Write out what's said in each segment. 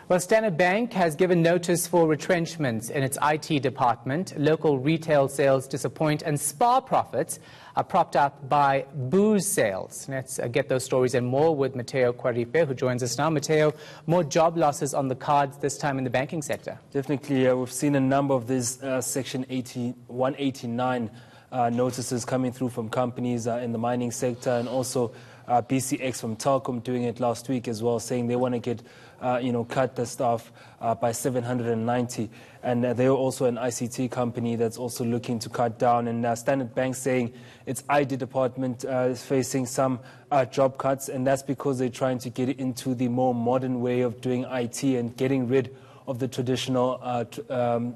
Well, Standard Bank has given notice for retrenchments in its IT department. Local retail sales disappoint and Spar profits are propped up by booze sales. Let's get those stories and more with Motheo Khoaripe, who joins us now. Motheo, more job losses on the cards this time in the banking sector. Definitely. We've seen a number of these Section 189 notices coming through from companies in the mining sector, and also BCX from Telkom doing it last week as well, saying they want to get, cut the staff by 790. And they're also an ICT company that's also looking to cut down. And Standard Bank saying its IT department is facing some job cuts, and that's because they're trying to get into the more modern way of doing IT and getting rid of the traditional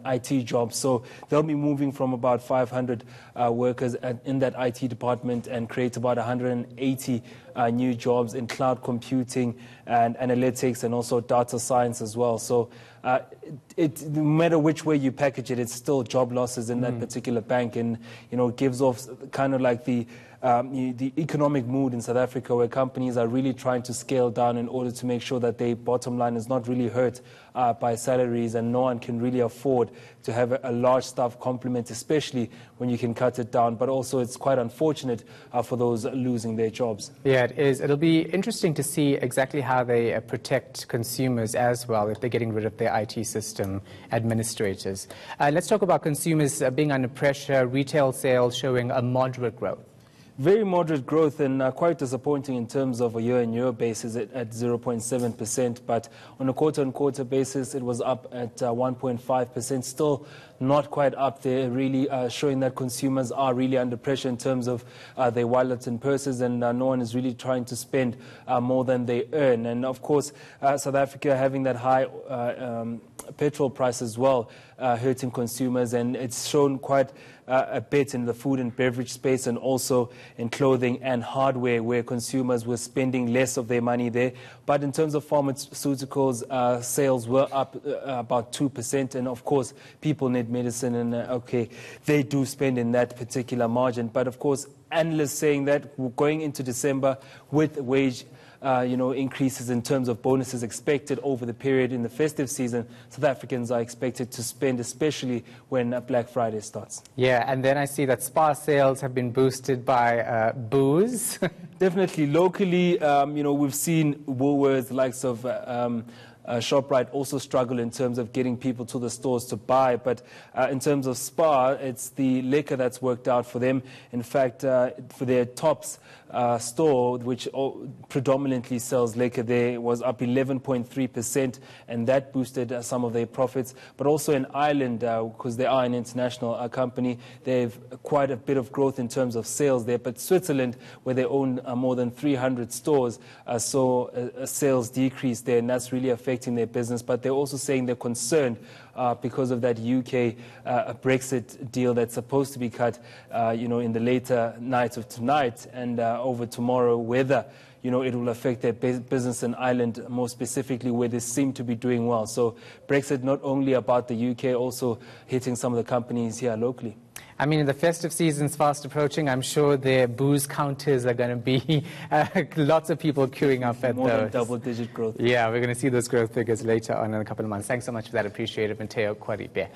IT jobs. So they'll be moving from about 500 workers in that IT department and create about 180 new jobs in cloud computing and analytics and also data science as well. So no matter which way you package it, it's still job losses in that particular bank, and it gives off kind of like the economic mood in South Africa, where companies are really trying to scale down in order to make sure that their bottom line is not really hurt by salaries, and no one can really afford to have a large staff complement, especially when you can cut it down. But also it's quite unfortunate for those losing their jobs. Yeah, it is. It'll be interesting to see exactly how they protect consumers as well, if they're getting rid of their IT system administrators. Let's talk about consumers being under pressure, retail sales showing a moderate growth. Very moderate growth, and quite disappointing in terms of a year-on-year basis at 0.7%, but on a quarter-on-quarter basis it was up at 1.5%, still not quite up there, really showing that consumers are really under pressure in terms of their wallets and purses, and no one is really trying to spend more than they earn. And of course, South Africa having that high petrol price as well, hurting consumers, and it's shown quite a bit in the food and beverage space, and also in clothing and hardware, where consumers were spending less of their money there. But in terms of pharmaceuticals, sales were up about 2%, and of course people need medicine, and they do spend in that particular margin. But of course, analysts saying that going into December with wage increases in terms of bonuses expected over the period in the festive season, South Africans are expected to spend, especially when Black Friday starts. Yeah, and then I see that Spar sales have been boosted by booze. Definitely. Locally, we've seen Woolworths, the likes of ShopRite also struggle in terms of getting people to the stores to buy. But in terms of Spar, it's the liquor that's worked out for them. In fact, for their Tops store, which predominantly sells liquor, there was up 11.3%, and that boosted some of their profits. But also in Ireland, because they are an international company, they've quite a bit of growth in terms of sales there. But Switzerland, where they own more than 300 stores, saw a sales decrease there, and that's really affecting their business. But they're also saying they're concerned because of that UK Brexit deal that's supposed to be cut, in the later night of tonight and over tomorrow, whether it will affect their business in Ireland, more specifically where they seem to be doing well. So Brexit not only about the UK, also hitting some of the companies here locally. I mean, the festive season's fast approaching. I'm sure their booze counters are going to be lots of people queuing up at more those. Than double-digit growth. Yeah, we're going to see those growth figures later on in a couple of months. Thanks so much for that. Appreciate it, Motheo Khoaripe.